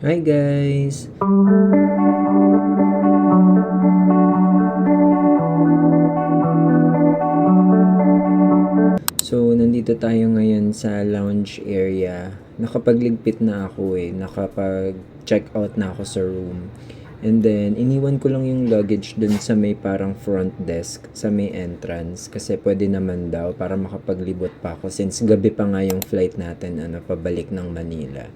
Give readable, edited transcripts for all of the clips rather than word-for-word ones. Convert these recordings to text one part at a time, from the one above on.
Hi guys! So, nandito tayo ngayon sa lounge area. Nakapagligpit na ako nakapag-check out na ako sa room. And then, iniwan ko lang yung luggage dun sa may parang front desk, sa may entrance. Kasi pwede naman daw para makapaglibot pa ako since gabi pa nga yung flight natin, pabalik ng Manila.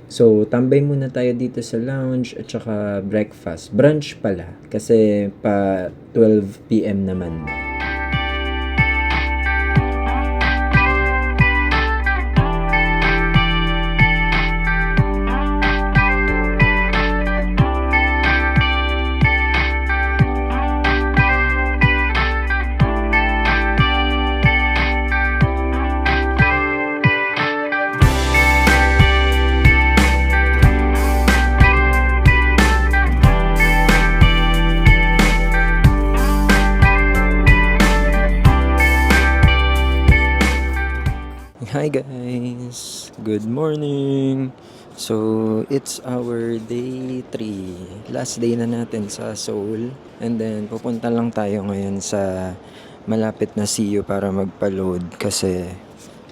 So, tambay muna tayo dito sa lounge at saka breakfast. Brunch pala kasi pa 12 PM naman na. Hi guys! Good morning! So, it's our day 3. Last day na natin sa Seoul. And then, pupunta lang tayo ngayon sa malapit na CU para magpa-load kasi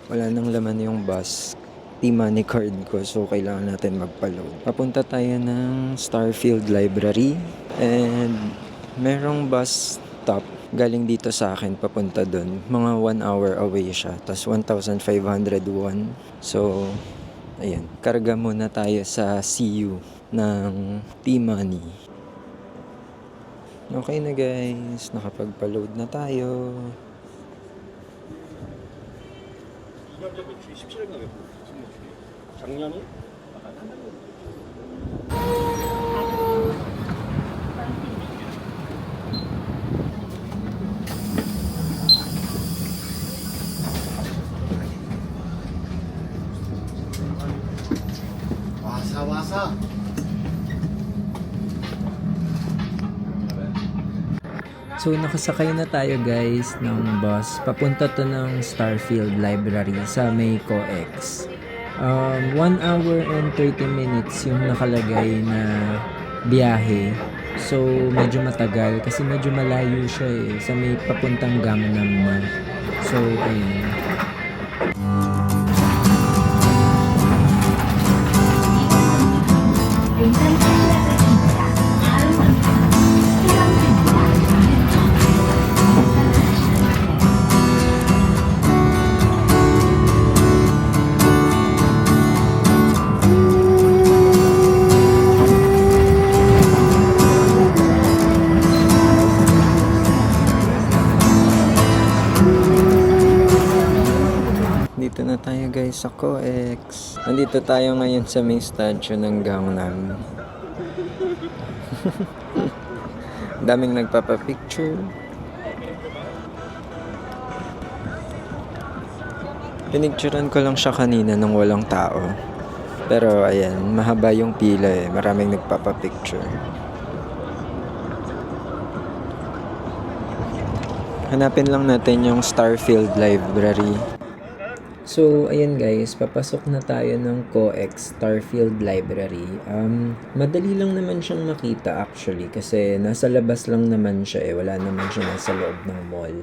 wala nang laman yung bus. T-money card ko, so kailangan natin magpa-load. Papunta tayo ng Starfield Library and merong bus stop galing dito sa akin papunta doon. Mga 1 hour away siya. Tapos 1,501. So, ayan. Karga muna tayo sa CU ng T-Money. Okay na guys. Nakapagpa-load na tayo. 작년이? 와사. So, nakasakay na tayo guys ng bus. Papunta to ng Starfield Library sa may COEX. 1 hour and 30 minutes yung nakalagay na biyahe. So, medyo matagal kasi medyo malayo siya sa may papuntang Gangnam na. So, ayun. Dito na tayo guys sa COEX. Nandito tayo ngayon sa main statue ng Gangnam. Daming nagpapapicture. Pinicturean ko lang siya kanina nung walang tao. Pero ayan, mahaba yung pila Maraming nagpapapicture. Hanapin lang natin yung Starfield Library. So, ayan guys, papasok na tayo ng COEX Starfield Library. Madali lang naman siyang makita actually kasi nasa labas lang naman siya wala naman siya nasa loob ng mall.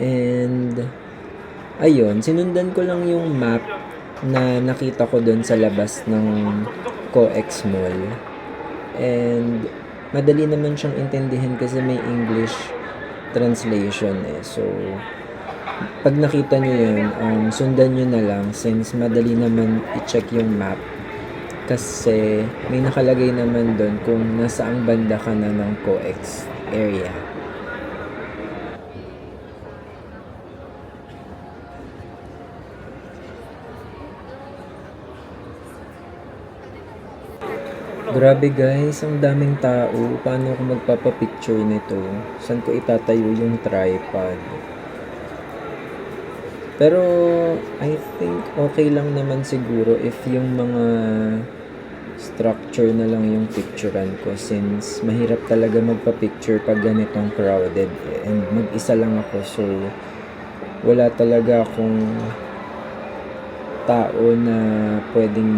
And, ayun, sinundan ko lang yung map na nakita ko dun sa labas ng COEX Mall. And, madali naman siyang intindihin kasi may English translation So, pag nakita nyo yun, sundan nyo na lang since madali naman i-check yung map kasi may nakalagay naman doon kung nasaang banda ka na ng COEX area. Grabe guys, ang daming tao. Paano ako magpapapicture nito? Saan ko itatayo yung tripod? Pero I think okay lang naman siguro if yung mga structure na lang yung picturean ko since mahirap talaga magpa-picture pag ganitong crowded and mag-isa lang ako so wala talaga akong tao na pwedeng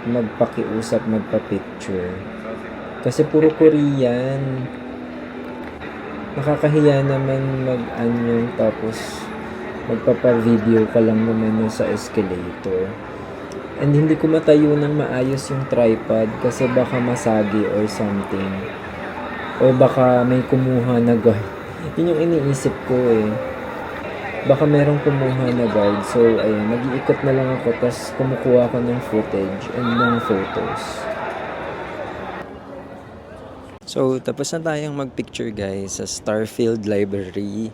magpakiusap, magpa-picture. Kasi puro Korean. Nakakahiya naman mag-anyong tapos magpapa-video ka lang naman sa escalator. And hindi ko matayo ng maayos yung tripod kasi baka masagi or something. O baka may kumuha na guard. Yun yung iniisip ko eh. Baka merong kumuha na guard. So, ayun, nag-iikot na lang ako tapos kumukuha ko ng footage and ng photos. So, tapos na tayong magpicture guys sa Starfield Library.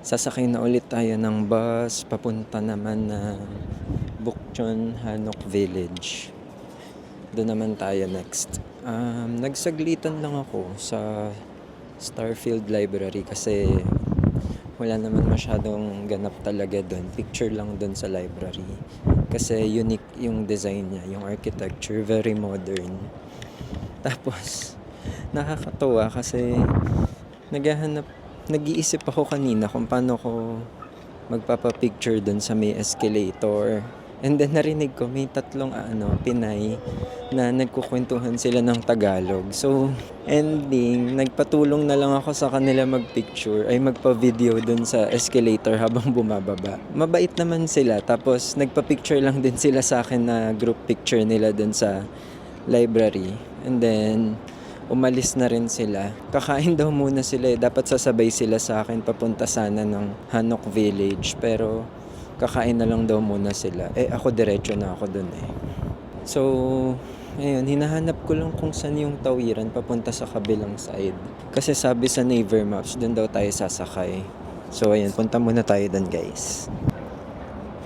Sasakay na ulit tayo ng bus papunta naman na Bukchon, Hanok Village. Doon naman tayo next. Nagsaglitan lang ako sa Starfield Library kasi wala naman masyadong ganap talaga doon. Picture lang doon sa library. Kasi unique yung design niya, yung architecture, very modern. Tapos, nakakatuwa kasi nag-iisip ako kanina kung paano ko magpapapicture doon sa may escalator. And then narinig ko may tatlong Pinay na nagkukwentuhan sila ng Tagalog. So, ending, nagpatulong na lang ako sa kanila magpicture ay magpa-video dun sa escalator habang bumababa. Mabait naman sila. Tapos, nagpa-picture lang din sila sa akin na group picture nila dun sa library. And then, umalis na rin sila. Kakain daw muna sila eh. Dapat sasabay sila sa akin papunta sana ng Hanok Village. Pero, kakain na lang daw muna sila. Ako diretso na ako dun eh. So, ayun, hinahanap ko lang kung saan yung tawiran papunta sa kabilang side. Kasi sabi sa Naver Maps, dun daw tayo sasakay. So, ayun, punta muna tayo dun guys.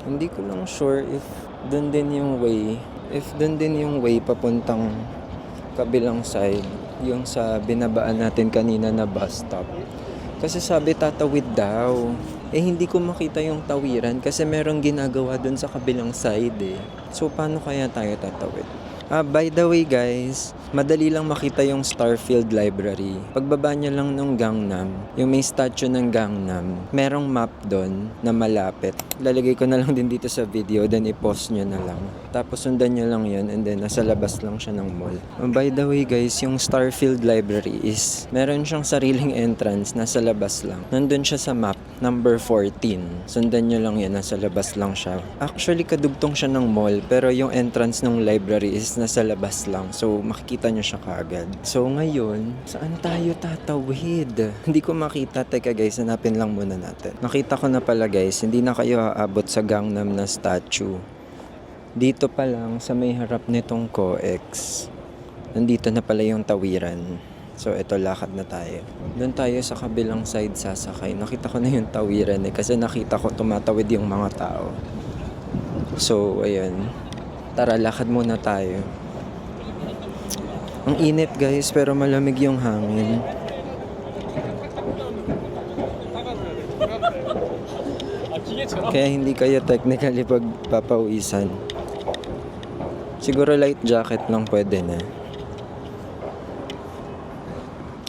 Hindi ko lang sure if dun din yung way. If dun din yung way papuntang kabilang side. Yung sa binabaan natin kanina na bus stop. Kasi sabi tatawid daw. Hindi ko makita yung tawiran kasi merong ginagawa dun sa kabilang side eh. So, paano kaya tayo tatawid? By the way guys, madali lang makita yung Starfield Library. Pagbaba nyo lang ng Gangnam, yung may statue ng Gangnam, merong map doon na malapit. Lalagay ko na lang din dito sa video, then i-post nyo na lang. Tapos sundan nyo lang yun, and then nasa labas lang siya ng mall. By the way guys, yung Starfield Library is, meron siyang sariling entrance, nasa labas lang. Nandun siya sa map, number 14. Sundan nyo lang yun, nasa labas lang siya. Actually, kadugtong siya ng mall, pero yung entrance ng library is nasa labas lang. So, makikita nyo siya kaagad. So, ngayon, saan tayo tatawid? Hindi ko makita. Teka guys, hanapin lang muna natin. Nakita ko na pala guys, hindi na kayo aabot sa Gangnam na statue. Dito pa lang, sa may harap nitong COEX, nandito na pala yung tawiran. So, eto, lakad na tayo. Doon tayo sa kabilang side sasakay. Nakita ko na yung tawiran eh, kasi nakita ko tumatawid yung mga tao. So, ayan. Tara, lakad muna tayo. Ang init guys, pero malamig yung hangin. Kaya hindi kayo technically pagpapawisan. Siguro light jacket lang pwede na.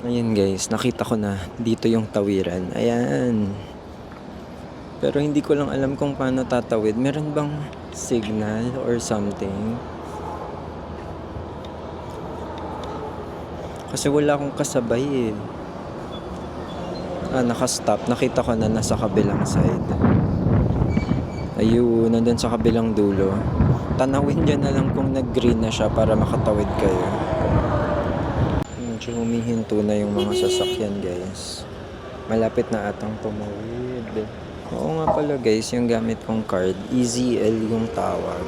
Ayan guys, nakita ko na dito yung tawiran. Ayan. Pero hindi ko lang alam kung paano tatawid. Meron bang signal or something? Kasi wala akong kasabay eh. Nakastop. Nakita ko na nasa kabilang side. Ayun, nandun sa kabilang dulo. Tanawin dyan na lang kung nag-green na siya para makatawid kayo. Medyo humihinto na yung mga sasakyan guys. Malapit na atang tumawid. Oo nga pala guys, yung gamit kong card, EZL yung tawag.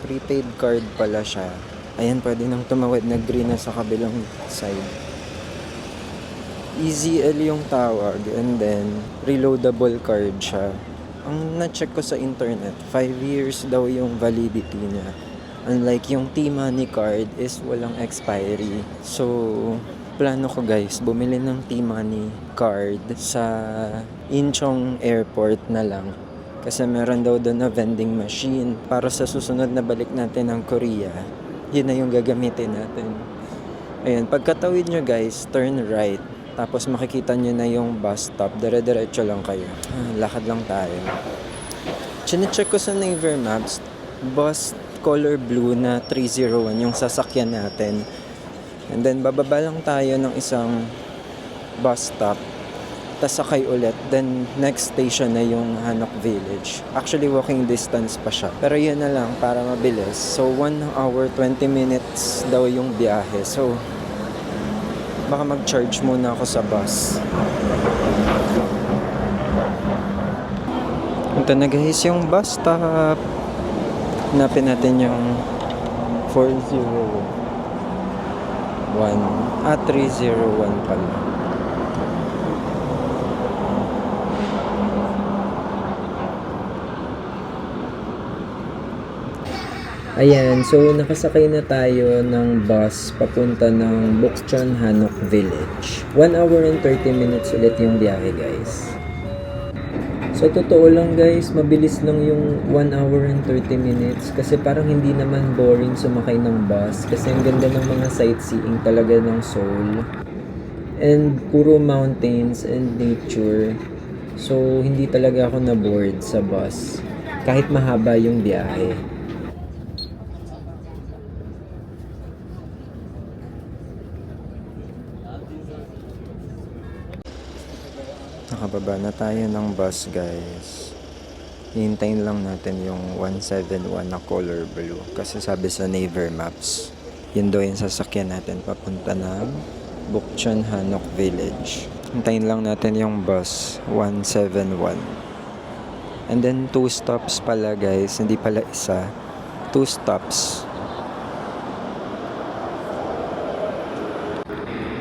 Prepaid card pala siya. Ayan, pwede nang tumawid, nag-green na sa kabilang side. EZL yung tawag, and then reloadable card siya. Ang na-check ko sa internet, 5 years daw yung validity niya. Unlike yung T-Money card is walang expiry. So, plano ko guys, bumili ng T-Money card sa Incheon Airport na lang. Kasi meron daw doon na vending machine. Para sa susunod na balik natin ng Korea, yun na yung gagamitin natin. Ayan, pagkatawid nyo guys, turn right. Tapos makikita nyo na yung bus stop. Dire-diretso lang kayo. Lakad lang tayo. Chine-check ko sa Naver Maps, bus color blue na 301 yung sasakyan natin. And then bababa lang tayo ng isang bus stop, tas sakay ulit. Then next station na yung Hanok Village. Actually walking distance pa siya, pero yun na lang para mabilis. So 1 hour 20 minutes daw yung biyahe. So baka mag-charge muna ako sa bus. Ito na guys yung bus stop. Hanapin natin yung 301 pala. Ayan, so nakasakay na tayo ng bus papunta ng Bukchon Hanok Village. 1 hour and 30 minutes ulit yung biyahe guys. So totoo lang guys, mabilis lang yung 1 hour and 30 minutes kasi parang hindi naman boring sumakay ng bus kasi ang ganda ng mga sightseeing talaga ng Seoul. And puro mountains and nature. So hindi talaga ako na-bored sa bus kahit mahaba yung biyahe. Nakababa na tayo ng bus guys. Hihintayin lang natin yung 171 na color blue kasi sabi sa Naver Maps yun daw yung sasakyan natin papunta ng Bukchon Hanok Village. Hintayin lang natin yung bus 171. And then 2 stops pala guys, hindi pala isa, 2 stops.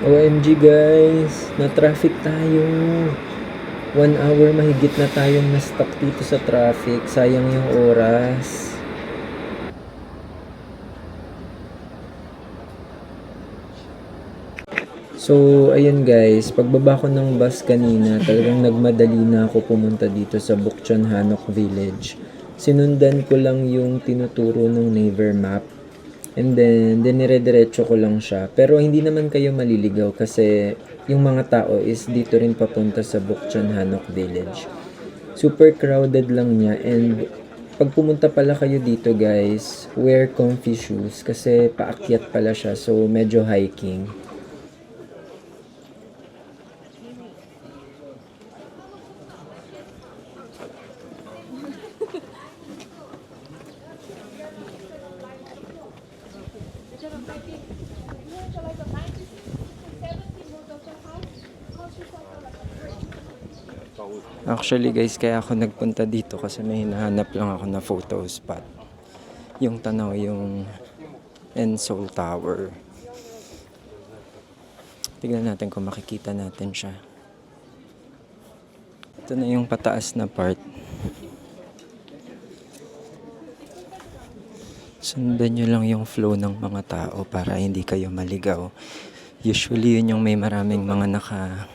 OMG guys, na traffic tayo. 1 hour mahigit na tayong na-stuck dito sa traffic. Sayang yung oras. So, ayun guys. Pagbaba ko ng bus kanina, talagang nagmadali na ako pumunta dito sa Bukchon Hanok Village. Sinundan ko lang yung tinuturo ng Naver Map. And then dinire-diretso ko lang siya. Pero hindi naman kayo maliligaw kasi yung mga tao is dito rin papunta sa Bukchon Hanok Village. Super crowded lang niya and pag pumunta pala kayo dito guys, wear comfy shoes kasi paakyat pala siya so medyo hiking. Actually guys, kaya ako nagpunta dito kasi may hinahanap lang ako na photo spot. Yung tanaw, yung Enseoul Tower. Tignan natin kung makikita natin siya. Ito na yung pataas na part. Sundan nyo lang yung flow ng mga tao para hindi kayo maligaw. Usually yun yung may maraming mga naka-hanbok.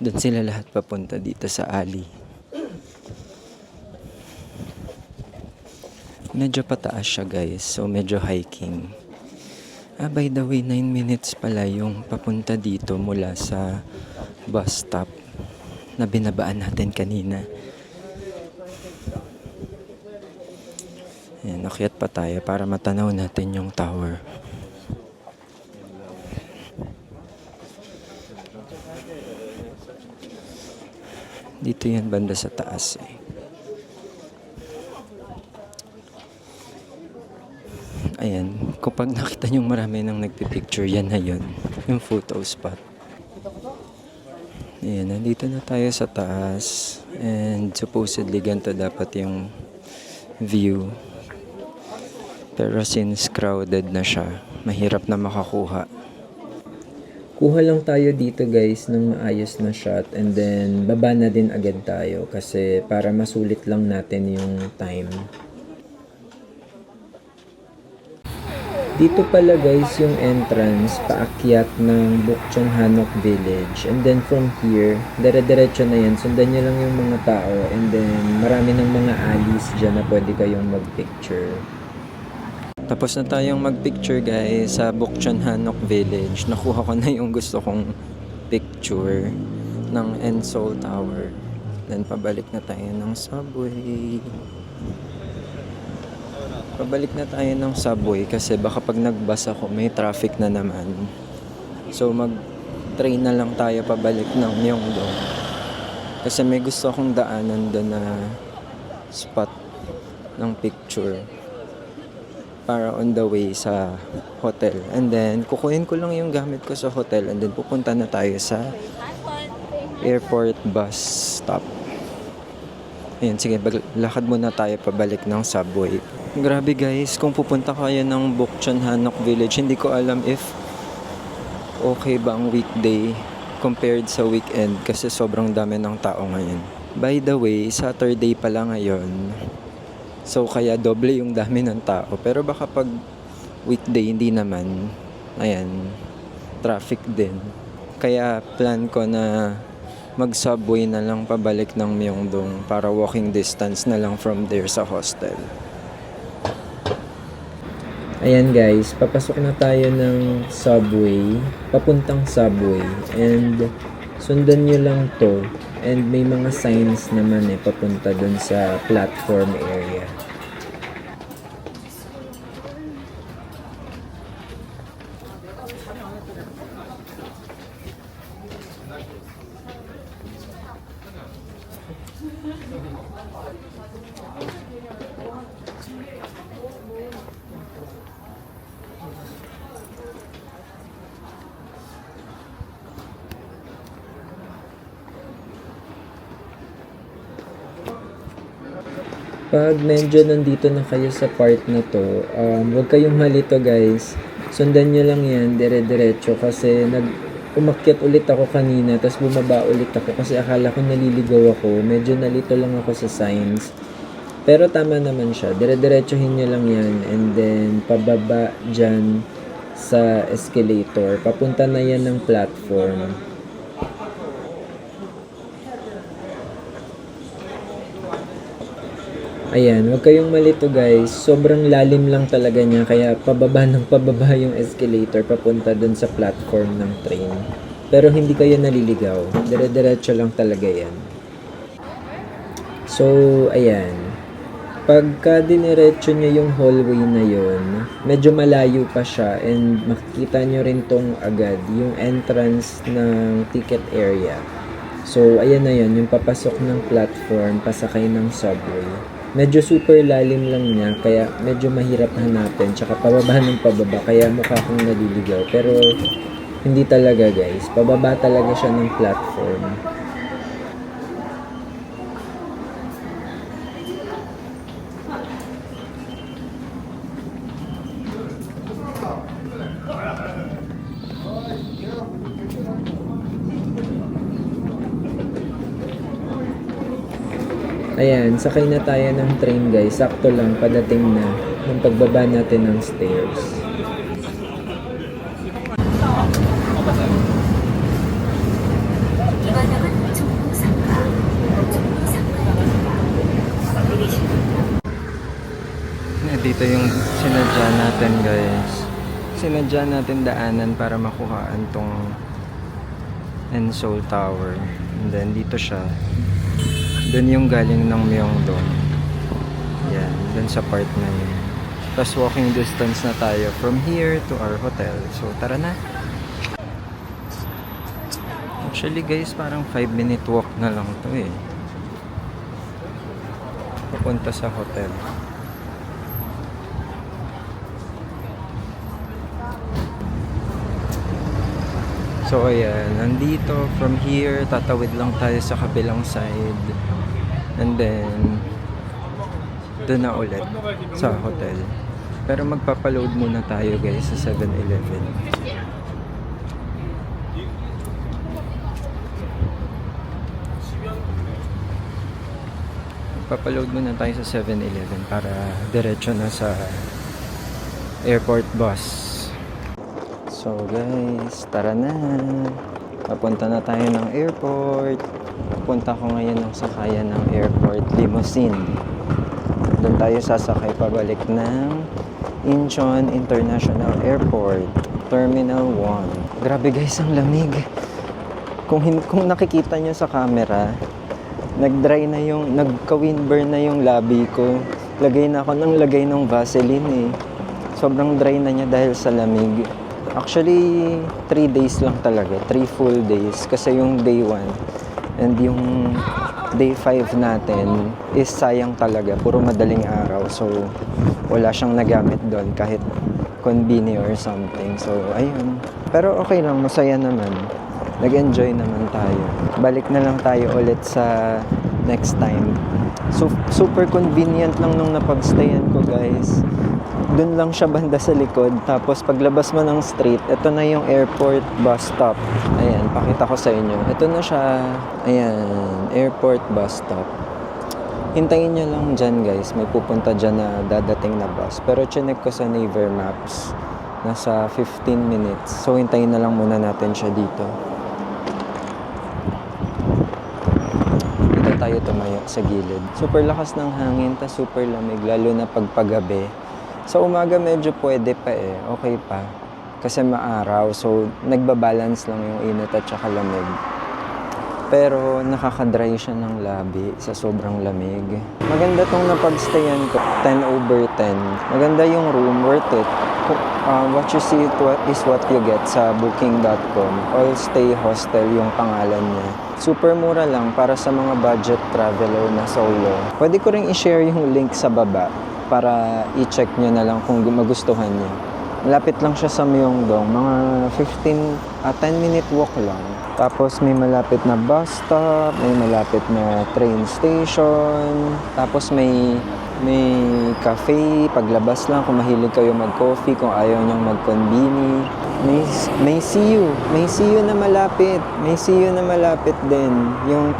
Doon sila lahat papunta dito sa alley. Medyo pataas siya guys, so medyo hiking. By the way, 9 minutes pala yung papunta dito mula sa bus stop na binabaan natin kanina. Ayan, akyat pa tayo para matanaw natin yung tower. Dito yan banda sa taas eh. Ayan, kapag nakita nyo marami nang nagpipicture, yan na yun. Yung photo spot. Ayan, nandito na tayo sa taas. And supposedly ganito dapat yung view. Pero since crowded na siya, mahirap na makakuha. Kuha lang tayo dito guys ng maayos na shot and then baba na din agad tayo kasi para masulit lang natin yung time. Dito pala guys yung entrance paakyat ng Bukchon Hanok Village and then from here, dire-diretso na yan. Sundan nyo lang yung mga tao and then marami ng mga alleys dyan na pwede kayong mag-picture. Tapos na tayong mag-picture guys sa Bukchon Hanok Village. Nakuha ko na yung gusto kong picture ng Enseoul Tower. Then pabalik na tayo ng subway. Pabalik na tayo ng subway kasi baka pag nagbus ako may traffic na naman. So mag-train na lang tayo pabalik ng Myeongdong. Kasi may gusto akong daanan doon na spot ng picture para on the way sa hotel. And then kukunin ko lang yung gamit ko sa hotel and then pupunta na tayo sa airport bus stop. Ayan, sige, lakad muna tayo pabalik ng subway. Grabe guys, kung pupunta kayo ng Bukchon Hanok Village, hindi ko alam if okay ba ang weekday compared sa weekend kasi sobrang dami ng tao ngayon. By the way, Saturday pala ngayon. So kaya doble yung dami ng tao. Pero baka pag weekday hindi naman. Ayan, traffic din. Kaya plan ko na mag-subway na lang pabalik ng Myeongdong para walking distance na lang from there sa hostel. Ayan guys, papasok na tayo ng subway, papuntang subway, and sundan nyo lang to, and may mga signs naman papunta dun sa platform area. Pag medyo nandito na kayo sa part na to, huwag kayong malito guys. Sundan nyo lang yan, dire-diretso kasi umakyat ulit ako kanina tapos bumaba ulit ako kasi akala ko naliligaw ako. Medyo nalito lang ako sa signs. Pero tama naman siya, dire-diretsohin nyo lang yan and then pababa dyan sa escalator. Papunta na yan ng platform. Ayan, huwag kayong malito guys. Sobrang lalim lang talaga niya. Kaya pababa ng pababa yung escalator papunta dun sa platform ng train. Pero hindi kayo naliligaw. Dire-diretso lang talaga yan. So, ayan. Pagka diniretso nyo yung hallway na yun, medyo malayo pa siya and makikita nyo rin tong agad, yung entrance ng ticket area. So, ayan na yun, yung papasok ng platform, pasakay ng subway. Medyo super lalim lang niya, kaya medyo mahirap hanapin. Tsaka pababa ng pababa, kaya mukha akong naliligaw. Pero hindi talaga guys, pababa talaga siya ng platform. Ayan, sakay na tayo ng train guys. Sakto lang, padating na ng pagbaba natin ng stairs. Dito yung sinadya natin guys. Sinadya natin daanan para makuhaan tong Enseoul Tower. And then dito siya. Doon yung galing ng Myeongdong. Yan, doon sa part na yun. Tapos walking distance na tayo from here to our hotel. So tara na. Actually guys, parang 5-minute walk na lang to papunta sa hotel. So ayan, nandito from here, tatawid lang tayo sa kabilang side. And then doon na ulit sa hotel. Pero magpapaload muna tayo guys sa 7-Eleven. Magpapaload muna tayo sa 7-Eleven para diretso na sa airport bus. So guys, tara na. Papunta na tayo ng airport. Papunta ko ngayon ng sakayan ng airport limousine. Doon tayo sasakay pabalik ng Incheon International Airport, Terminal 1. Grabe guys, ang lamig. Kung nakikita nyo sa camera, nag-dry na yung, nagka-windburn na yung labi ko. Lagay na ako ng lagay ng Vaseline eh. Sobrang dry na niya dahil sa lamig. Actually, 3 days lang talaga. 3 full days. Kasi yung day 1 and yung day 5 natin is sayang talaga. Puro madaling araw. So, wala siyang nagamit doon kahit conveni or something. So, ayun. Pero okay lang. Masaya naman. Nag-enjoy naman tayo. Balik na lang tayo ulit sa next time. So, super convenient lang nung napagstayan ko, guys. Doon lang siya banda sa likod. Tapos paglabas mo ng street, ito na yung airport bus stop. Ayan, pakita ko sa inyo. Ito na siya. Ayan, airport bus stop. Hintayin nyo lang dyan, guys. May pupunta dyan na dadating na bus. Pero chinek ko sa Naver Maps. Nasa 15 minutes. So, hintayin na lang muna natin siya dito. Tayo tumayo sa gilid. Super lakas ng hangin, ta super lamig, lalo na pagpagabi. Sa umaga medyo pwede pa eh, okay pa. Kasi maaraw, so nagbabalance lang yung init at saka lamig. Pero nakakadry siya ng labi sa sobrang lamig. Maganda tong napagstayan ko, 10/10. Maganda yung room, worth it. What you see is what you get sa booking.com. All Stay Hostel yung pangalan niya. Super mura lang para sa mga budget traveler na solo. Pwede ko ring i-share yung link sa baba para i-check nyo na lang kung magustuhan nyo. Malapit lang siya sa Myeongdong, mga 10-minute walk lang. Tapos may malapit na bus stop, may malapit na train station, tapos may cafe, paglabas lang kung mahilig kayo mag-coffee, kung ayaw nyang mag-conveni. May CU na malapit. May CU na malapit din. Yung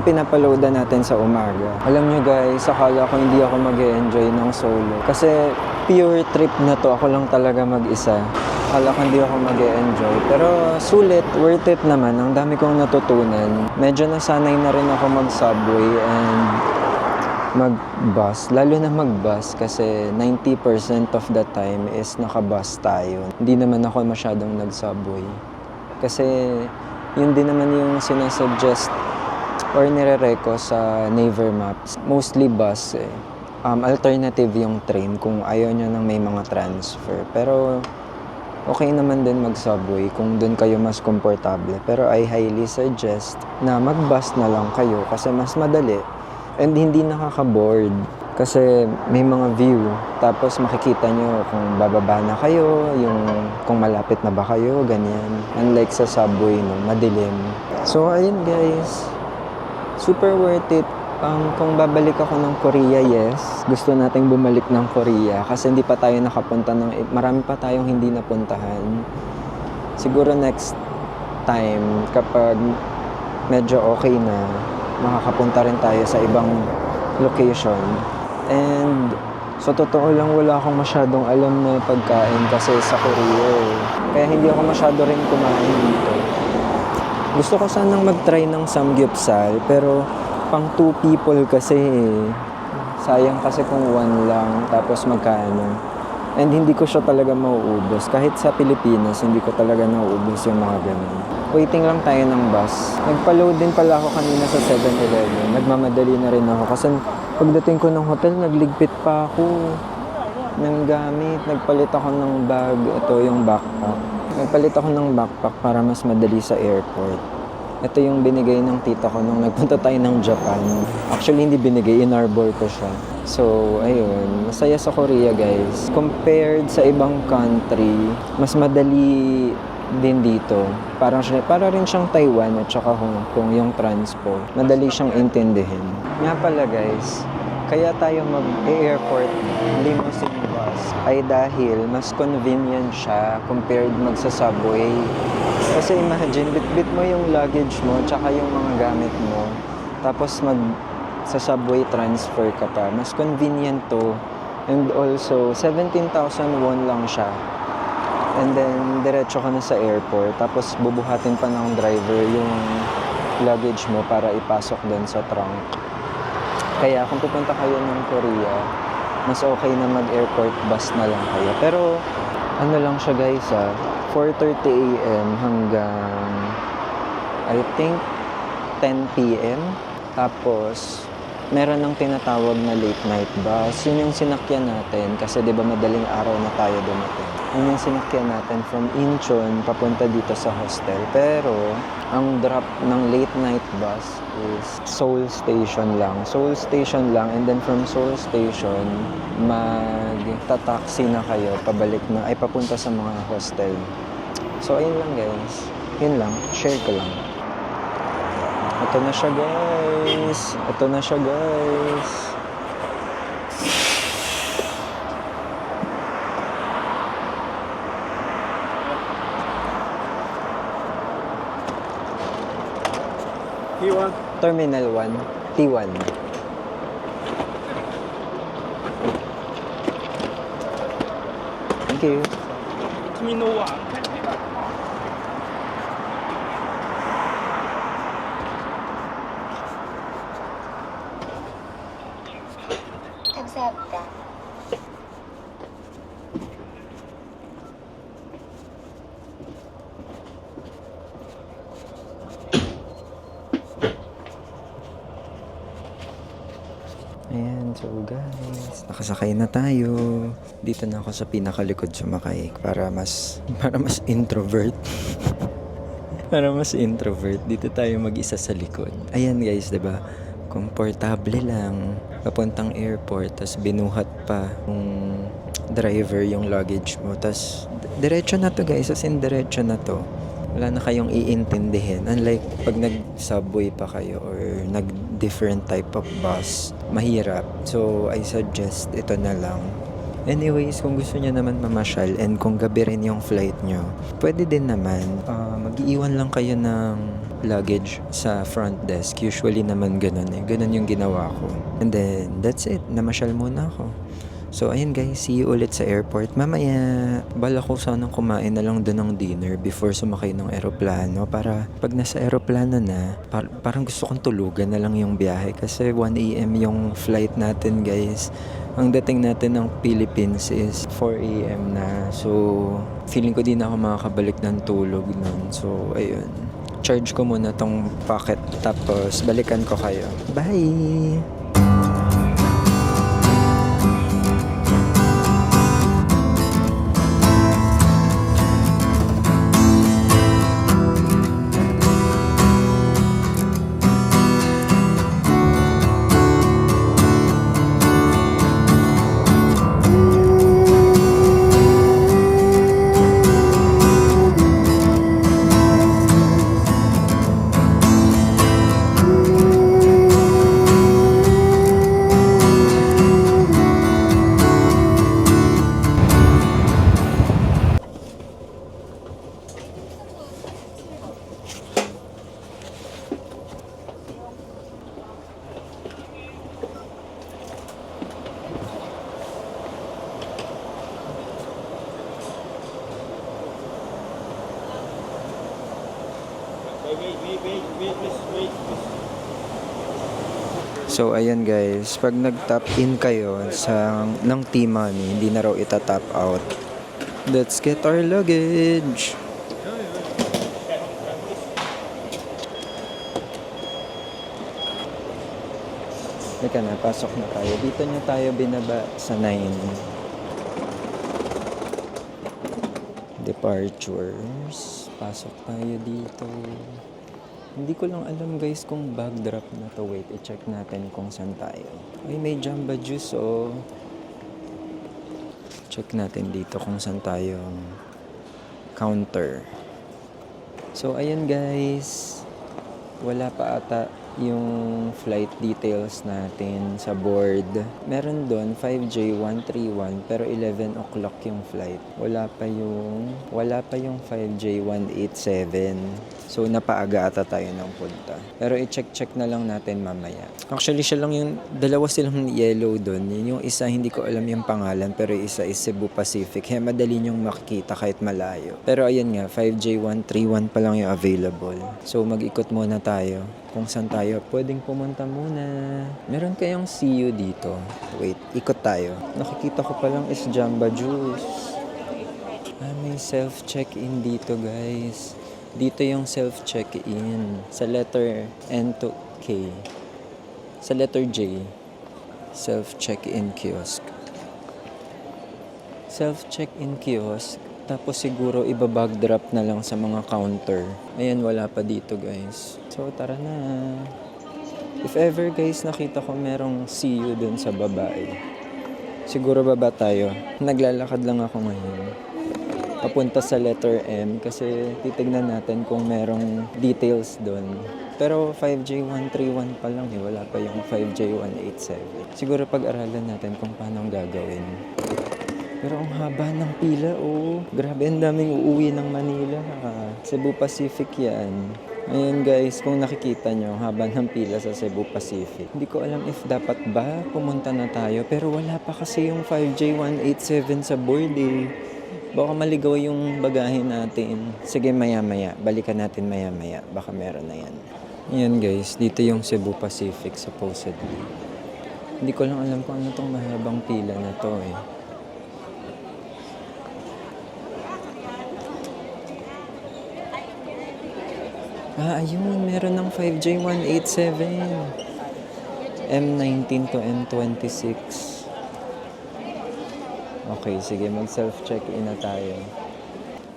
pinapaloadan natin sa umaga. Alam nyo guys, akala ko hindi ako mag-e-enjoy ng solo. Kasi pure trip na to, ako lang talaga mag-isa. Akala ko hindi ako mag-e-enjoy. Pero sulit, worth it naman. Ang dami kong natutunan. Medyo nasanay na rin ako mag-subway and mag-bus, lalo na mag-bus kasi 90% of the time is naka-bus tayo. Hindi naman ako masyadong nag-subway. Kasi yun din naman yung sinasuggest or nire-reco sa Naver Maps. Mostly bus eh. Alternative yung train kung ayaw nyo nang may mga transfer. Pero okay naman din mag-subway kung doon kayo mas komportable. Pero I highly suggest na mag-bus na lang kayo kasi mas madali. And hindi nakaka-bored kasi may mga view. Tapos makikita nyo kung bababa na kayo, kung malapit na ba kayo, ganyan. Unlike sa subway, no, madilim. So, ayun guys. Super worth it. Kung babalik ako ng Korea, yes. Gusto nating bumalik ng Korea kasi hindi pa tayo nakapunta marami pa tayong hindi napuntahan. Siguro next time, kapag medyo okay na, makakapunta rin tayo sa ibang location. And sa totoo lang, wala akong masyadong alam na pagkain kasi sa Korea eh. Kaya hindi ako masyado rin kumain dito. Gusto ko sanang mag-try ng samgyeopsal pero pang 2 people kasi eh. Sayang kasi kung 1 lang tapos magkano. And hindi ko siya talaga mauubos. Kahit sa Pilipinas, hindi ko talaga nauubos yung mga ganun. Waiting lang tayo ng bus. Nagpa-load din pala ako kanina sa 7-Eleven. Nagmamadali na rin ako. Kasi pagdating ko ng hotel, nagligpit pa ako ng gamit. Nagpalit ako ng bag. Ito yung backpack. Nagpalit ako ng backpack para mas madali sa airport. Ito yung binigay ng tita ko nung nagpunta tayo ng Japan. Actually, hindi binigay. In-arbor ko siya. So, ayun. Masaya sa Korea, guys. Compared sa ibang country, mas madali din dito. Para rin siyang Taiwan at saka Hong Kong yung transpo. Madali siyang intindihin. Nga pala, guys, kaya tayo mag-airport limousine bus ay dahil mas convenient siya compared magsa-subway. Kasi imagine, bitbit mo yung luggage mo tsaka yung mga gamit mo. Tapos sa subway transfer ka pa. Mas convenient to. And also, 17,000 won lang siya. And then, diretso ka na sa airport. Tapos, bubuhatin pa ng driver yung luggage mo para ipasok doon sa trunk. Kaya, kung pupunta kayo ng Korea, mas okay na mag-airport bus na lang kayo. Pero, ano lang siya guys 4:30 a.m. hanggang, I think, 10 p.m. Tapos, meron ng tinatawag na late night bus. Yun yung sinakyan natin kasi 'di ba madaling araw na tayo dumating. Yun yung sinakyan natin from Incheon papunta dito sa hostel. Pero ang drop ng late night bus is Seoul Station lang. Seoul Station lang, and then from Seoul Station magta-taxi na kayo pabalik na ay papunta sa mga hostel. So ayun lang guys. Yun lang, share ko lang. Ito na siya guys. Ito na siya guys. T1. Terminal 1, T1. Thank you. 君のは 감사합니다. Ayan, so guys, nakasakay na tayo. Dito na ako sa pinakalikod sumakay para mas introvert. Para mas introvert, dito tayo mag-isa sa likod. Ayan guys, 'di ba? Komportable lang. Papuntang airport, tas binuhat pa ng driver yung luggage mo. Tas diretso na to guys, as in diretso na to. Wala na kayong iintindihin. Unlike pag nag-subway pa kayo or nag-different type of bus, mahirap. So, I suggest ito na lang. Anyways, kung gusto niyo naman mamasyal and kung gabi rin yung flight nyo, pwede din naman. Mag-iwan lang kayo ng luggage sa front desk. Usually naman ganun eh. Ganun yung ginawa ko. And then, that's it. Namasyal muna ako. So, ayun guys, see you ulit sa airport mamaya. Bala ko sanang kumain na lang doon ng dinner before sumakay ng eroplano para pag nasa eroplano na, parang gusto kong tulugan na lang yung biyahe kasi 1 AM yung flight natin guys. Ang dating natin ng Philippines is 4 AM na. So, feeling ko di na ako makakabalik ng tulog nun. So, ayun. Charge ko muna tong pocket tapos balikan ko kayo. Bye! So ayan guys, pag nag-tap in kayo ng T-Money, hindi na raw ita-tap out. Let's get our luggage. Teka na, pasok na tayo. Dito nyo tayo binaba sa 9. Departures. Pasok tayo dito. Hindi ko lang alam guys kung bag drop na to. Wait, i-check natin kung saan tayo. Ay, may Jamba Juice oh. Check natin dito kung saan tayo counter. So, ayun guys. Wala pa ata yung flight details natin sa board. Meron doon 5J131 pero 11 o'clock yung flight. Wala pa yung 5J187. So napaaga ata tayo ng punta. Pero i-check na lang natin mamaya. Actually siya lang yung dalawa silang yellow doon. Yung isa hindi ko alam yung pangalan pero isa is Cebu Pacific. Kaya madali nyong makikita kahit malayo. Pero ayan nga 5J131 pa lang yung available. So mag-ikot muna tayo kung saan tayo pwedeng pumunta muna. Meron kayong CU dito. Wait, ikot tayo. Nakikita ko pa lang is Jamba Juice. May self-check-in dito guys. Dito yung self-check-in sa letter N to K. Sa letter J, self-check-in kiosk. Self-check-in kiosk, tapos siguro ibabag drop na lang sa mga counter. Ayan, wala pa dito guys. So tara na. If ever guys nakita ko merong see you dun sa babae, siguro baba tayo. Naglalakad lang ako ngayon. Papunta sa letter M kasi titignan natin kung merong details doon. Pero 5J131 pa lang eh. Wala pa yung 5J187. Siguro pag-aralan natin kung paano ang gagawin. Pero ang haba ng pila, oh. Grabe, ang daming uuwi ng Manila. Cebu Pacific yan. Ayan guys, kung nakikita nyo, haba ng pila sa Cebu Pacific. Hindi ko alam if dapat ba pumunta na tayo. Pero wala pa kasi yung 5J187 sa board eh. Baka maligaw yung bagahe natin. Sige, maya-maya. Balikan natin maya-maya. Baka meron na yan. Ayan guys, dito yung Cebu Pacific supposedly. Hindi ko lang alam kung ano tong mahabang pila na to eh. Ayun, meron ng 5J187. M19 to M26. Okay, sige, mag-self-check-in na tayo.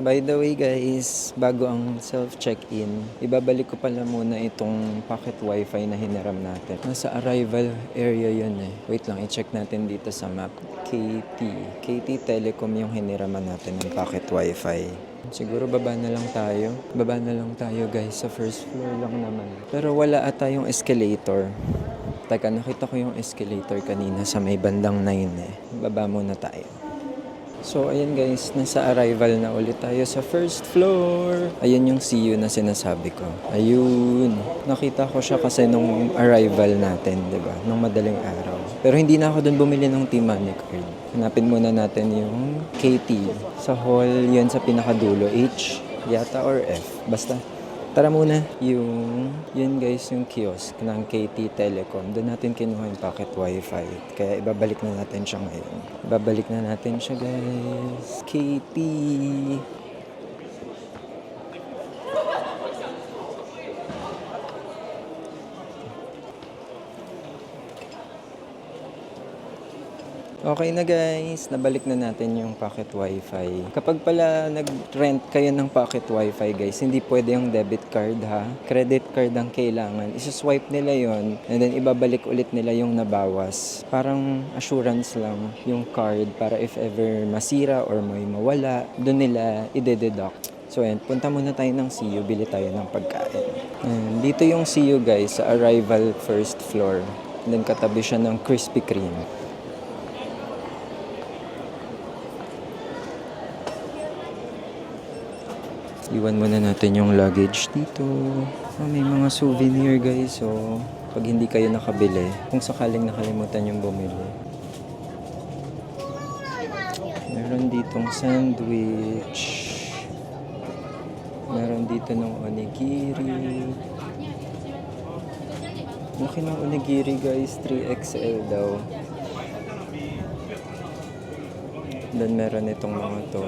By the way guys, bago ang self-check-in, ibabalik ko pala muna itong pocket wifi na hiniram natin. Nasa arrival area yun eh. Wait lang, i-check natin dito sa map. KT Telecom yung hiniraman natin ng pocket wifi. Siguro baba na lang tayo. Baba na lang tayo guys, sa first floor lang naman. Pero wala ata yung escalator. Teka, nakita ko yung escalator kanina sa may bandang 9 eh. Baba muna tayo. So, ayan guys, nasa arrival na ulit tayo sa first floor. Ayan yung see you na sinasabi ko. Ayun. Nakita ko siya kasi nung arrival natin, di ba? Nung madaling araw. Pero hindi na ako dun bumili ng T-Money card. Hanapin muna natin yung KT. Sa hall, yun sa pinakadulo. H yata or F. Basta. Tara muna. Yun guys, yung kiosk ng KT Telecom. Doon natin kinuha yung pocket wifi. Kaya ibabalik na natin siya ngayon. Ibabalik na natin siya guys. KT. Okay na guys, nabalik na natin yung pocket wifi. Kapag pala nag-rent kayo ng pocket wifi guys, hindi pwede yung debit card ha. Credit card ang kailangan. Isa-swipe nila yon and then ibabalik ulit nila yung nabawas. Parang assurance lang yung card para if ever masira or may mawala, doon nila ide-deduct. So ayan, punta muna tayo ng CU, bili tayo ng pagkain. Ayan, dito yung CU guys, sa arrival first floor. And then katabi siya ng Krispy Kreme. Iwan muna natin yung luggage dito. May mga souvenir guys. So, pag hindi kayo nakabili, kung sakaling nakalimutan yung bumili. Meron ditong sandwich. Meron dito ng onigiri. Laki ng onigiri guys. 3XL daw. Then meron itong mga to.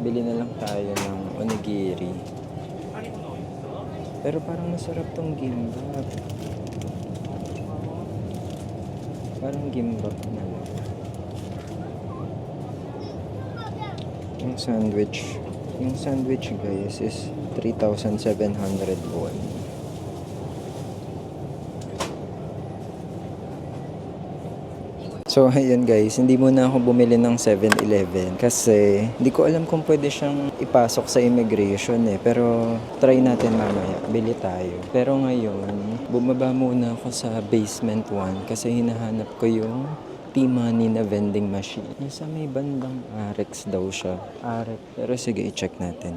Bili na lang tayo ng onigiri. Pero parang masarap tong gimbap. Parang gimbap na lang. Yung sandwich. Yung sandwich guys is 3,700 won. So, ayan guys, hindi muna ako bumili ng 7-Eleven kasi hindi ko alam kung pwede siyang ipasok sa immigration eh. Pero, try natin mamaya. Bili tayo. Pero ngayon, bumaba muna ako sa basement 1 kasi hinahanap ko yung T-Money na vending machine. Nasa may bandang Arex daw siya. Arex. Pero sige, i-check natin.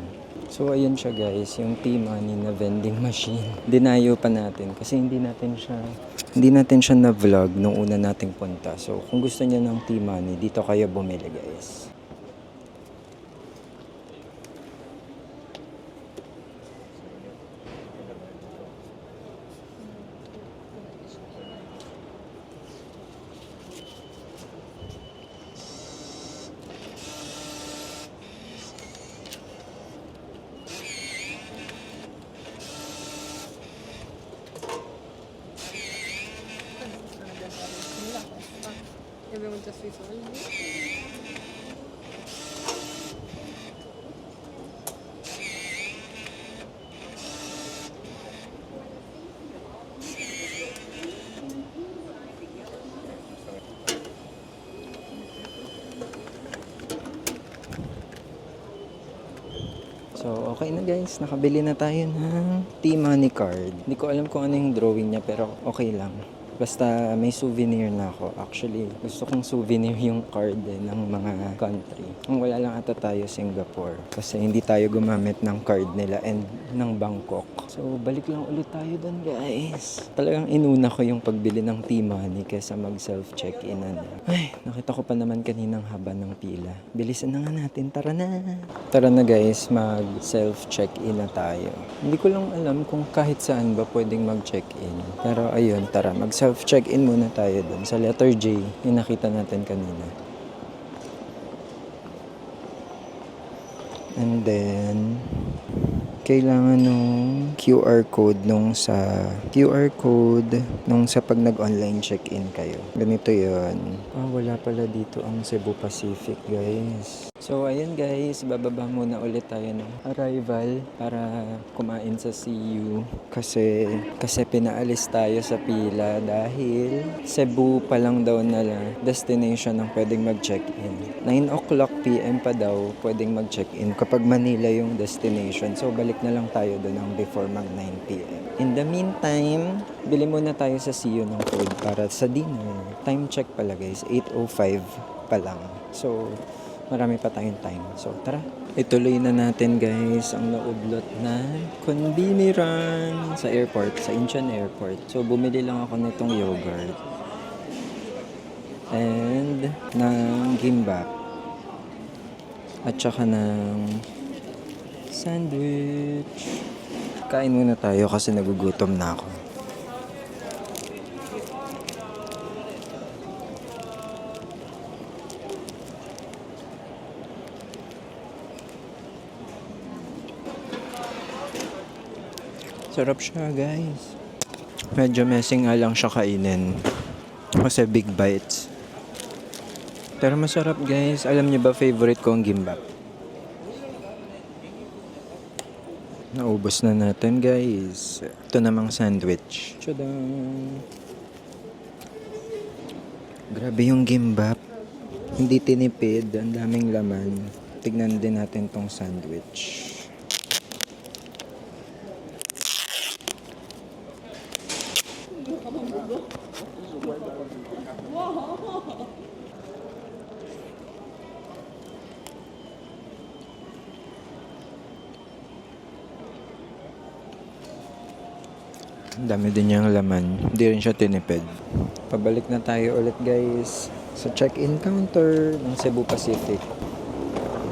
So, ayun siya guys, yung T-Money na vending machine. Dinayo pa natin kasi hindi natin siya na-vlog nung una nating punta. So, kung gusto niyo ng T-Money, dito kayo bumili guys. Everyone just resolved. So, okay na guys. Nakabili na tayo ng T-Money card. Hindi ko alam kung ano yung drawing niya pero okay lang. Basta may souvenir na ako. Actually, gusto kong souvenir yung card ng mga country. Ang wala lang ata tayo Singapore. Kasi hindi tayo gumamit ng card nila and ng Bangkok. So, balik lang ulit tayo doon guys. Talagang inuna ko yung pagbili ng T-Money kaysa mag-self-check-in. Ay, nakita ko pa naman kaninang haba ng pila. Bilisan na nga natin. Tara na! Tara na guys, mag-self-check-in na tayo. Hindi ko lang alam kung kahit saan ba pwedeng mag-check-in. Pero ayun, tara, mag-self-check-in muna tayo dun sa letter J, yung nakita natin kanina. And then, kailangan nung QR code nung sa pag nag-online check-in kayo. Ganito yon. Wala pala dito ang Cebu Pacific, guys. So, ayun guys, bababa muna ulit tayo ng arrival para kumain sa CU. Kasi pinaalis tayo sa pila dahil Cebu pa lang daw na destination ang pwedeng mag-check-in. 9 o'clock PM pa daw pwedeng mag-check-in kapag Manila yung destination. So, balik na lang tayo doon ng before mag 9 PM. In the meantime, bili muna tayo sa CU ng food para sa dinner. Time check pala guys, 8:05 pa lang. So, marami pa tayong time. So, tara. Ituloy na natin guys ang naublot na conveni run sa airport, sa Incheon Airport. So, bumili lang ako nitong yogurt and ng gimbap at saka ng sandwich. Kain muna tayo kasi nagugutom na ako. Sarap siya guys. Medyo messy nga lang siya kainin. Kasi big bites. Pero masarap guys. Alam niyo ba favorite ko ang gimbap? Naubos na natin guys. Ito namang sandwich. Tadang! Grabe yung gimbap. Hindi tinipid. Ang daming laman. Tignan din natin tong sandwich. Ang dami din niyang laman. Hindi rin siya tinipid. Pabalik na tayo ulit guys sa check-in counter ng Cebu Pacific.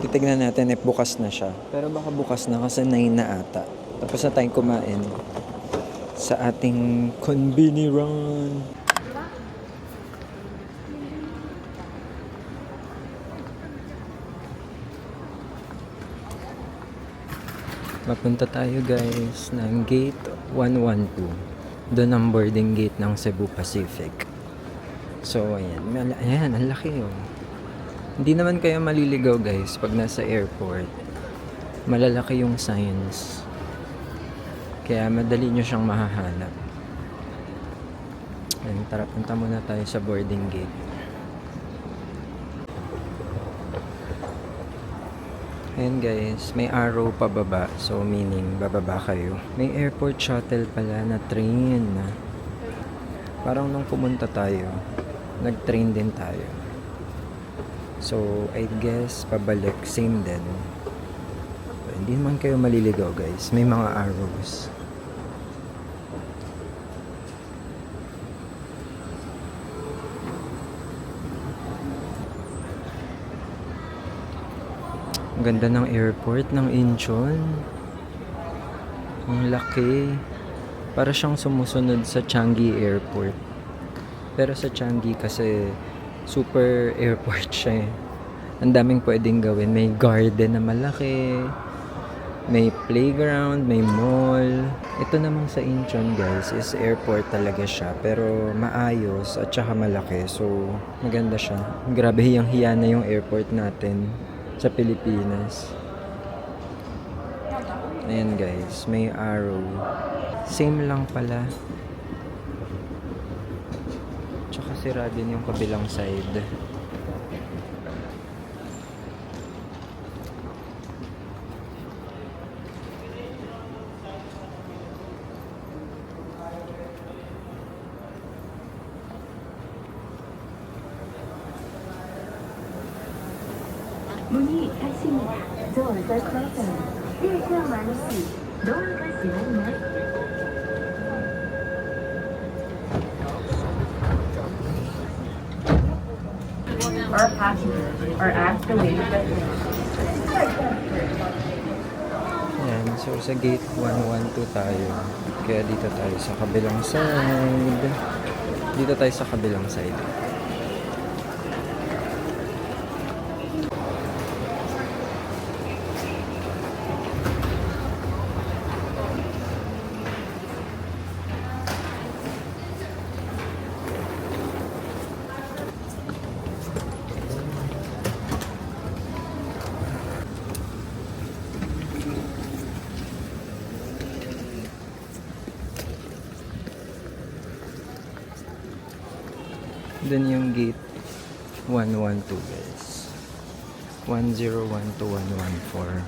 Titignan natin if bukas na siya. Pero baka bukas na kasi 9 na ata. Tapos na tayong kumain sa ating conveni run. Mapunta tayo guys ng gate 112. Doon ang boarding gate ng Cebu Pacific. So ayan, ayan, ang laki oh. Hindi naman kayo maliligaw guys pag nasa airport. Malalaki yung signs. Kaya madali nyo siyang mahahanap. Ayan, tara, punta muna tayo sa boarding gate. Ayan guys, may arrow pababa. So meaning, bababa kayo. May airport shuttle pala na train. Parang nung pumunta tayo, nag-train din tayo. So, I guess, pabalik, same din. Hindi naman kayo maliligaw guys. May mga arrows. Ang ganda ng airport ng Incheon. Ang laki. Para siyang sumusunod sa Changi Airport. Pero sa Changi kasi super airport siya eh. Ang daming pwedeng gawin. May garden na malaki. May playground, may mall. Ito namang sa Incheon guys is airport talaga siya. Pero maayos at saka malaki. So maganda siya. Grabe yung hiya na yung airport natin sa Pilipinas. Ayan guys, may arrow. Same lang pala. Tsaka sira din yung kabilang side. 문이 닫힙니다. Doors are closing. Please remain seated. 도어가 열리면 Our passengers are asked to leave the Ayan, so sa gate 112 tayo. Kaya dito tayo sa kabilang side. Dito tayo sa kabilang side. Then yung gate 112 guys. 101 to 114.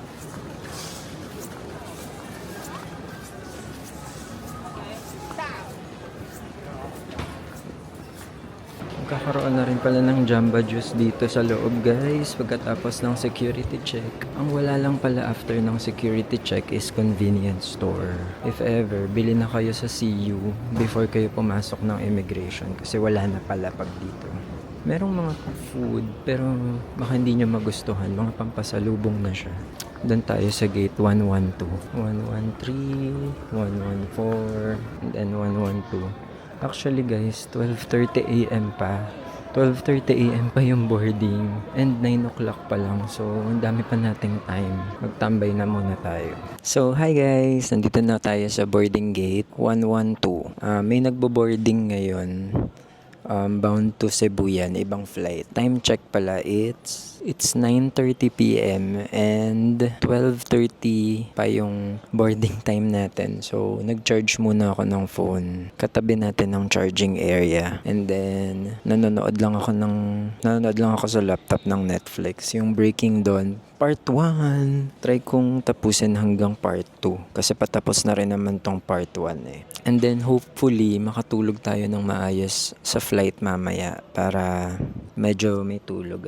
Magkakaroon na rin pala ng Jamba Juice dito sa loob guys pagkatapos ng security check. Ang wala lang pala after ng security check is convenience store. If ever, bili na kayo sa CU before kayo pumasok ng immigration kasi wala na pala pag dito. Merong mga food pero baka hindi nyo magustuhan. Mga pampasalubong na siya. Doon tayo sa gate 112, 113, 114, and then 112. Actually guys, 12:30 AM pa. 12:30 AM pa yung boarding. And 9 o'clock pa lang. So, ang dami pa nating time. Magtambay na muna tayo. So, hi guys! Nandito na tayo sa boarding gate 112. May nagbo-boarding ngayon. Bound to Cebu yan, ibang flight. Time check pala, it's 9:30 PM and 12:30 pa yung boarding time natin. So, nag-charge muna ako ng phone. Katabi natin ng charging area. And then, nanonood lang ako sa laptop ng Netflix. Yung Breaking Dawn, part 1. Try kong tapusin hanggang part 2. Kasi patapos na rin naman tong part 1 eh. And then, hopefully, makatulog tayo ng maayos sa flight mamaya para medyo may tulog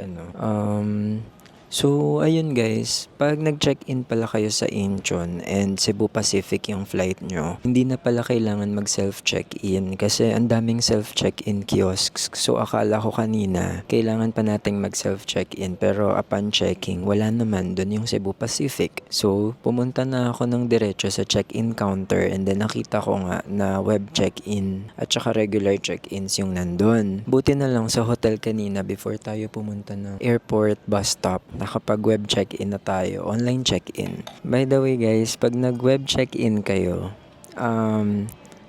So, ayun guys, pag nag-check-in pala kayo sa Incheon and Cebu Pacific yung flight nyo, hindi na pala kailangan mag-self-check-in kasi ang daming self-check-in kiosks. So, akala ko kanina, kailangan pa nating mag-self-check-in pero upon checking, wala naman dun yung Cebu Pacific. So, pumunta na ako ng diretso sa check-in counter and then nakita ko nga na web check-in at saka regular check-ins yung nandun. Buti na lang sa hotel kanina before tayo pumunta ng airport bus stop, nakapag-web check-in na tayo, online check-in. By the way guys, pag nag-web check-in kayo,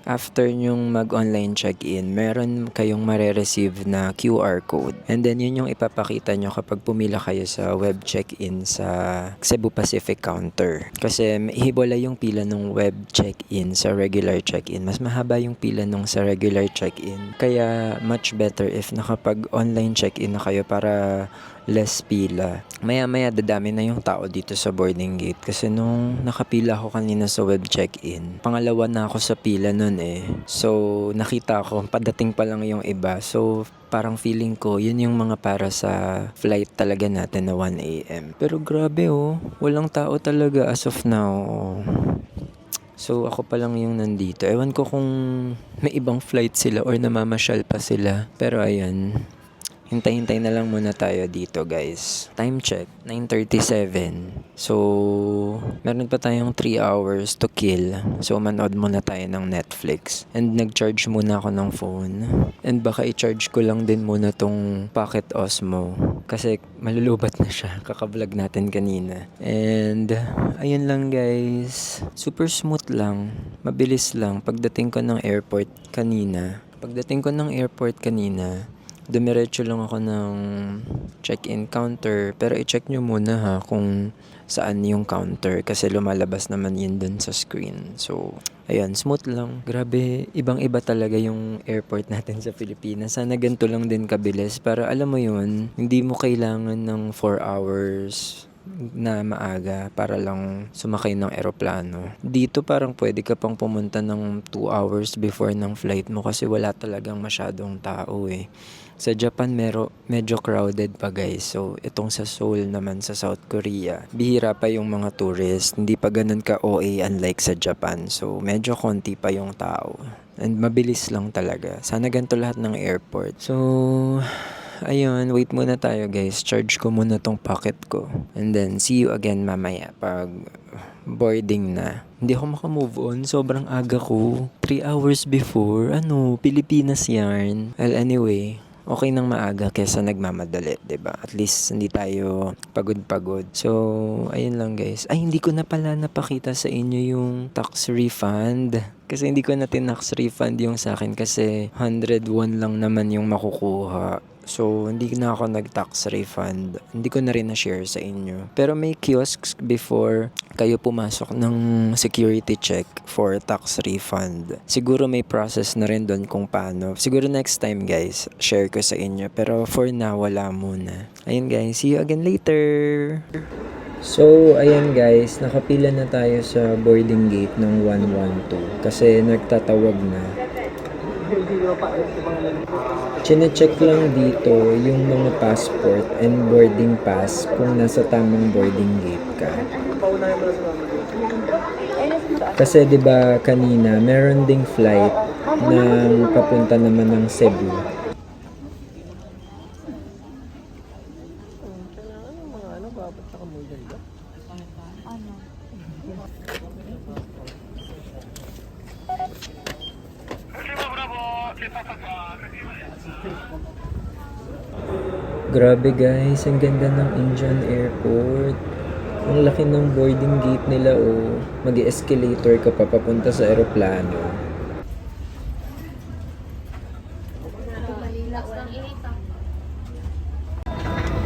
after nyong mag-online check-in, meron kayong mare-receive na QR code. And then yun yung ipapakita nyo kapag pumila kayo sa web check-in sa Cebu Pacific counter. Kasi hibola yung pila ng web check-in sa regular check-in. Mas mahaba yung pila nung sa regular check-in. Kaya much better if nakapag-online check-in na kayo para less pila. Maya-maya dadami na yung tao dito sa boarding gate kasi nung nakapila ako kanina sa web check-in, pangalawa na ako sa pila nun eh. So, nakita ko, padating pa lang yung iba. So, parang feeling ko, yun yung mga para sa flight talaga natin na 1 AM. Pero grabe oh, walang tao talaga as of now. So, ako pa lang yung nandito. Ewan ko kung may ibang flight sila or namamasyal pa sila. Pero ayan, hintay-hintay na lang muna tayo dito guys. Time check, 9:37. So, meron pa tayong 3 hours to kill. So, manood muna tayo ng Netflix. And nag-charge muna ako ng phone. And baka i-charge ko lang din muna tong Pocket Osmo. Kasi malulubat na siya. Kaka-vlog natin kanina. And, ayun lang guys. Super smooth lang. Mabilis lang. Pagdating ko ng airport kanina, dumiretso lang ako ng check-in counter. Pero i-check nyo muna ha kung saan yung counter. Kasi lumalabas naman yun dun sa screen. So, ayun, smooth lang. Grabe, ibang-iba talaga yung airport natin sa Pilipinas. Sana ganito lang din kabilis. Para alam mo yun, hindi mo kailangan ng 4 hours na maaga para lang sumakay ng eroplano. Dito parang pwede ka pang pumunta ng 2 hours before ng flight mo kasi wala talagang masyadong tao eh. Sa Japan medyo crowded pa guys. So itong sa Seoul naman sa South Korea, bihira pa yung mga tourist. Hindi pa ganun ka OA unlike sa Japan. So medyo konti pa yung tao. And mabilis lang talaga. Sana ganito lahat ng airport. So ayun, wait muna tayo guys. Charge ko muna tong pocket ko. And then, see you again mamaya pag boarding na. Hindi ako makamove on. Sobrang aga ko. 3 hours before. Pilipinas yarn. Well, anyway, okay nang maaga kesa nagmamadali, 'di ba? At least hindi tayo pagod-pagod. So, ayun lang guys. Ay, hindi ko na pala napakita sa inyo yung tax refund. Kasi hindi ko na tinax refund yung sa akin kasi 101 lang naman yung makukuha. So, hindi na ako nag-tax refund. Hindi ko na rin na-share sa inyo. Pero may kiosks before kayo pumasok ng security check for tax refund. Siguro may process na rin doon kung paano. Siguro next time guys, share ko sa inyo. Pero for now, wala muna. Ayun guys, see you again later! So, ayan guys, nakapila na tayo sa boarding gate ng 112 kasi nagtatawag na. Chine-check lang dito yung mga passport and boarding pass kung nasa tamang boarding gate ka. Kasi 'di ba kanina meron ding flight na papunta naman ng Cebu. Grabe guys, ang ganda ng Indian Airport. Ang laki ng boarding gate nila oh. Mag-escalator ka pa papunta sa eroplano.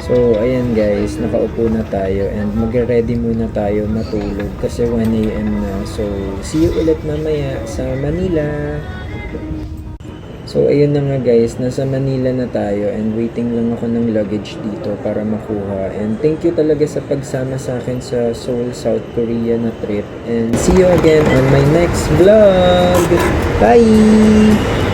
So, ayan guys, nakaupo na tayo and mag-ready muna tayo matulog kasi 1 AM na. So, see you ulit mamaya sa Manila. So, ayun na nga guys, nasa Manila na tayo and waiting lang ako ng luggage dito para makuha. And thank you talaga sa pagsama sa akin sa Seoul, South Korea na trip. And see you again on my next vlog! Bye!